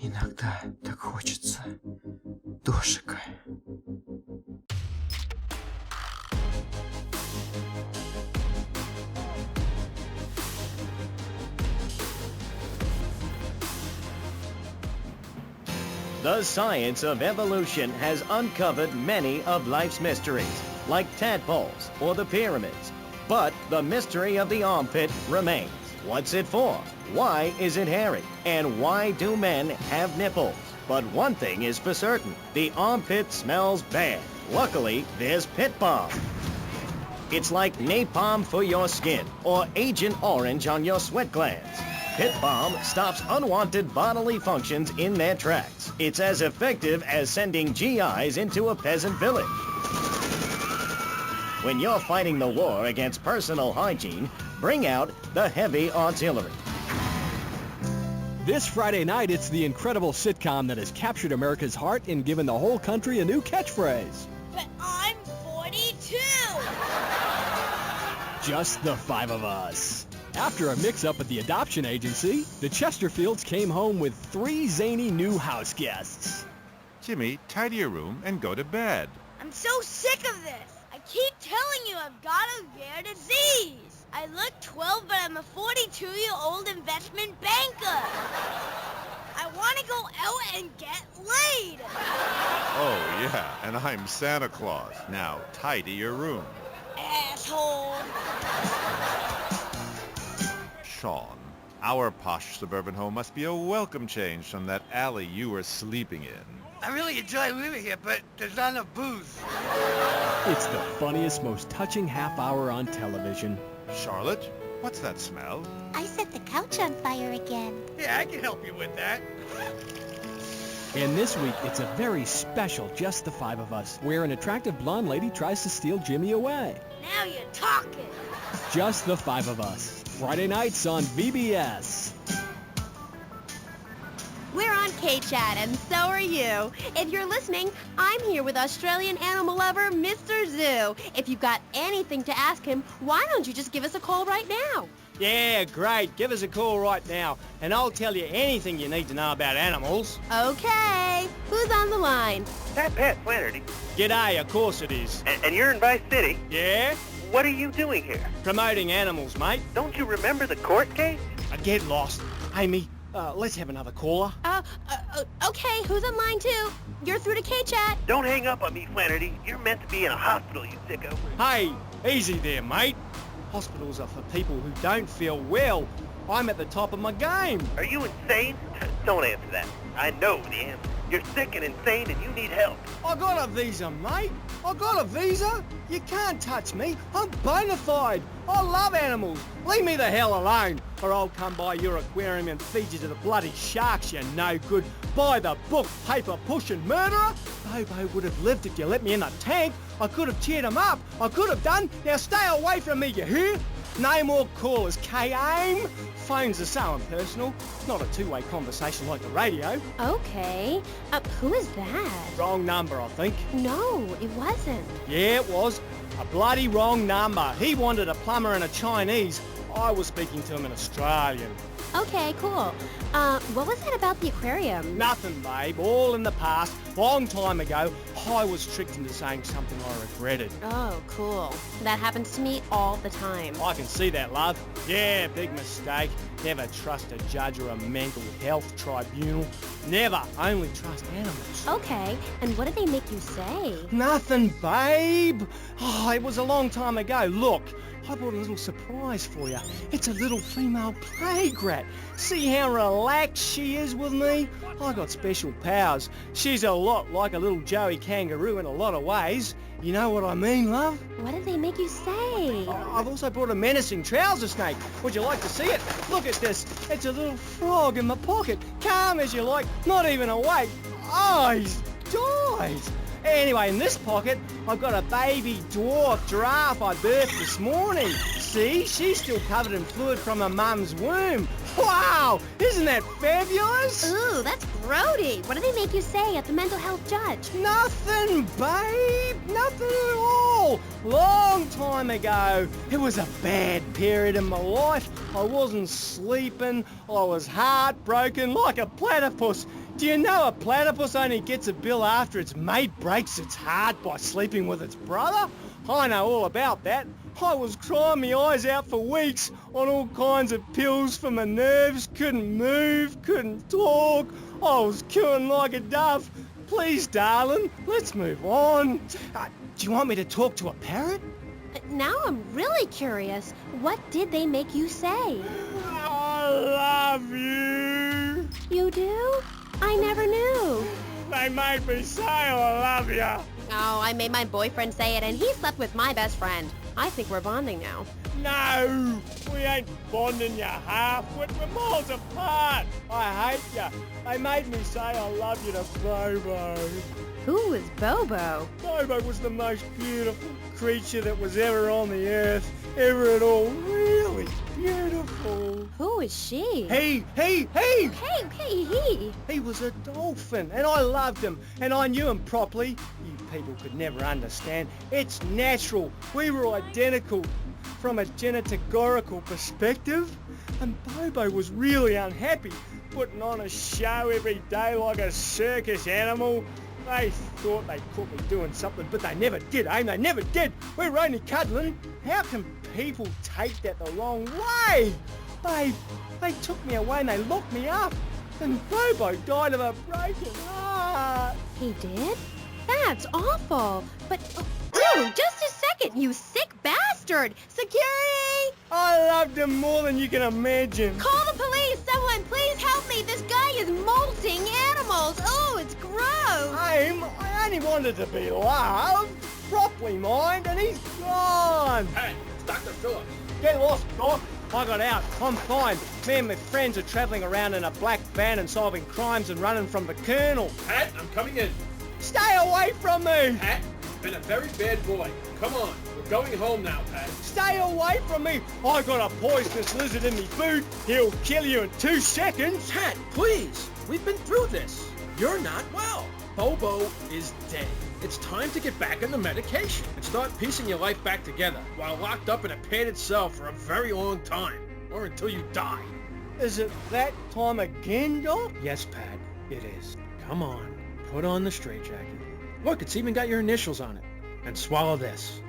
Иногда так хочется душика. The science of evolution has uncovered many of life's mysteries, like tadpoles or the pyramids. But the mystery of the armpit remains. What's it for? Why is it hairy? And why do men have nipples? But one thing is for certain, the armpit smells bad. Luckily, there's Pit Balm. It's like napalm for your skin or Agent Orange on your sweat glands. Pit Balm stops unwanted bodily functions in their tracks. It's as effective as sending GIs into a peasant village. When you're fighting the war against personal hygiene, bring out the heavy artillery. This Friday night, it's the incredible sitcom that has captured America's heart and given the whole country a new catchphrase. But I'm 42! Just the five of us. After a mix-up at the adoption agency, the Chesterfields came home with 3 zany new house guests. Jimmy, tidy your room and go to bed. I'm so sick of this! I keep telling you I've got a rare disease! I look 12, but I'm a 42-year-old investment banker! I want to go out and get laid! Oh, yeah, and I'm Santa Claus. Now, tidy your room. Asshole! Sean, our posh suburban home must be a welcome change from that alley you were sleeping in. I really enjoy living here, but there's not enough booze. It's the funniest, most touching half hour on television. Charlotte, what's that smell? I set the couch on fire again. Yeah, I can help you with that. And this week, it's a very special Just the Five of Us, where an attractive blonde lady tries to steal Jimmy away. Now you're talking! Just the Five of Us. Friday nights on VBS. We're on K Chat, and so are you. If you're listening, I'm here with Australian animal lover, Mr. Zoo. If you've got anything to ask him, why don't you just give us a call right now? Yeah, great. Give us a call right now, and I'll tell you anything you need to know about animals. Okay. Who's on the line? That's Pat Flannery. G'day, of course it is. And you're in Vice City? Yeah? What are you doing here? Promoting animals, mate. Don't you remember the court case? I get lost. Amy, let's have another caller. Okay, who's on line 2? You're through to K Chat. Don't hang up on me, Flannery. You're meant to be in a hospital, you sicko. Hey, easy there, mate. Hospitals are for people who don't feel well. I'm at the top of my game. Are you insane? Don't answer that. I know the answer. You're sick and insane and you need help. I got a visa, mate. I got a visa. You can't touch me. I'm bona fide. I love animals. Leave me the hell alone, or I'll come by your aquarium and feed you to the bloody sharks, you no good. By the book, paper pushing murderer. Bobo would have lived if you let me in the tank. I could have cheered him up. I could have done. Now stay away from me, you hear? No more callers, K-Aim. Phones are so impersonal. Not a two-way conversation like the radio. Okay. Who is that? Wrong number, I think. No, it wasn't. Yeah, it was. A bloody wrong number. He wanted a plumber and a Chinese. I was speaking to him in Australian. Okay, cool. What was that about the aquarium? Nothing, babe. All in the past. Long time ago, I was tricked into saying something I regretted. Oh, cool. That happens to me all the time. I can see that, love. Yeah, big mistake. Never trust a judge or a mental health tribunal. Never. Only trust animals. Okay, and what did they make you say? Nothing, babe. Oh, it was a long time ago. Look, I brought a little surprise for you. It's a little female plague rat. See how relaxed she is with me? I got special powers. She's a lot like a little Joey kangaroo in a lot of ways. You know what I mean, love? What did they make you say? I've also brought a menacing trouser snake. Would you like to see it? Look at this. It's a little frog in my pocket. Calm as you like, not even awake. Oh, he's died. Anyway, in this pocket, I've got a baby dwarf giraffe I birthed this morning. See, she's still covered in fluid from her mum's womb. Wow, isn't that fabulous? Ooh, that's grody. What did they make you say at the mental health judge? Nothing, babe. Nothing at all. Long time ago. It was a bad period in my life. I wasn't sleeping. I was heartbroken like a platypus. Do you know a platypus only gets a bill after its mate breaks its heart by sleeping with its brother? I know all about that. I was crying my eyes out for weeks on all kinds of pills for my nerves, couldn't move, couldn't talk. I was cooing like a dove. Please, darling, let's move on. Do you want me to talk to a parrot? Now I'm really curious. What did they make you say? I love you. You do? I never knew. They made me say I love you. Oh, I made my boyfriend say it, and he slept with my best friend. I think we're bonding now. No, we ain't bonding, you half-wit. We're miles apart. I hate you. They made me say I love you to Bobo. Who was Bobo? Bobo was the most beautiful creature that was ever on the earth. Ever at all. Really beautiful. Who is she? He! Hey, he! He was a dolphin, and I loved him, and I knew him properly. You people could never understand. It's natural. We were identical from a genetagorical perspective. And Bobo was really unhappy, putting on a show every day like a circus animal. They thought they caught me doing something, but they never did, eh? They never did. We were only cuddling. How can people take that the wrong way? They took me away and they locked me up. And Bobo died of a broken heart. He did? That's awful. But, oh, just a second, you sick bastard! Security! I loved him more than you can imagine. Call the police! Someone, please help me! This guy is molting animals! Oh, it's gross! I only wanted to be loved, properly mind, and he's gone. Hey, it's Dr. Phillips. Get lost, Doc. I got out. I'm fine. Me and my friends are travelling around in a black van and solving crimes and running from the Colonel. Pat, I'm coming in. Stay away from me! Pat, you've been a very bad boy. Come on, we're going home now, Pat. Stay away from me! I got a poisonous lizard in me boot. He'll kill you in 2 seconds. Pat, please. We've been through this. You're not well. Bobo is dead. It's time to get back on the medication and start piecing your life back together while locked up in a padded cell for a very long time. Or until you die. Is it that time again, Doc? Yes, Pat, it is. Come on, put on the straitjacket. Look, it's even got your initials on it. And swallow this.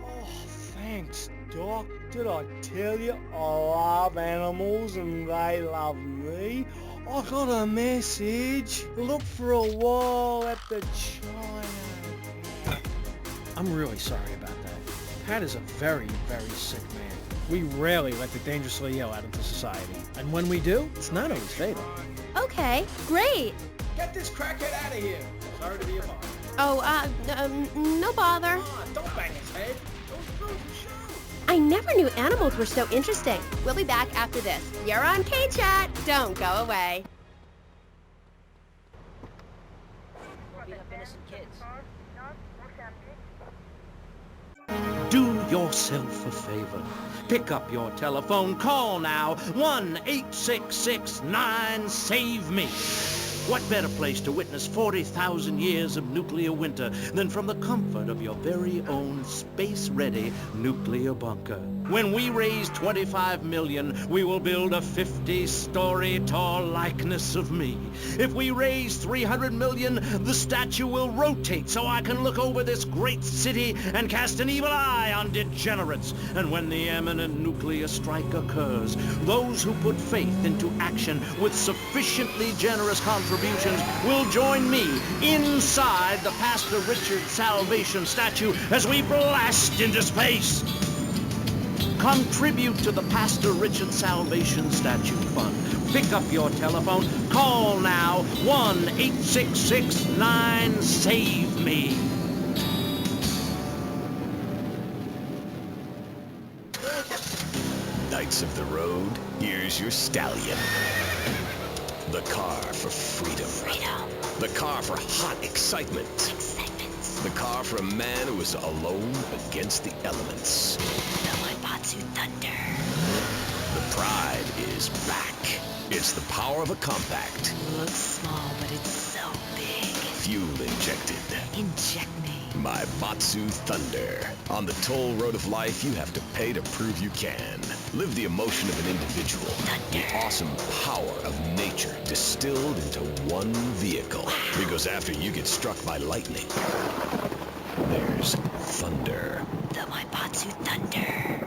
Oh, thanks, Doc. Did I tell you I love animals and they love me? I got a message. Look for a while at the China. I'm really sorry about that. Pat is a very, very sick man. We rarely let the dangerously ill out into society. And when we do, it's not always fatal. Okay, great. Get this crackhead out of here. Sorry to be a bother. Oh, no bother. Come on, don't bang his head. Don't the show. I never knew animals were so interesting. We'll be back after this. You're on K Chat. Don't go away. Do yourself a favor. Pick up your telephone. Call now. 1-866-9-SAVE-ME. What better place to witness 40,000 years of nuclear winter than from the comfort of your very own space-ready nuclear bunker? When we raise 25 million, we will build a 50-story tall likeness of me. If we raise 300 million, the statue will rotate so I can look over this great city and cast an evil eye on degenerates. And when the imminent nuclear strike occurs, those who put faith into action with sufficiently generous contributions will join me inside the Pastor Richard Salvation statue as we blast into space. Contribute to the Pastor Richard Salvation Statue Fund. Pick up your telephone. Call now. 1-866-9-SAVE-ME. Knights of the road, here's your stallion. The car for freedom. The car for hot excitement. The car for a man who is alone against the elements. Thunder. The pride is back. It's the power of a compact. Looks small, but it's so big. Fuel injected. Inject me. My Batsu Thunder. On the toll road of life, you have to pay to prove you can. Live the emotion of an individual. The awesome power of nature distilled into one vehicle. Because after you get struck by lightning, there's thunder. The Maibatsu Thunder.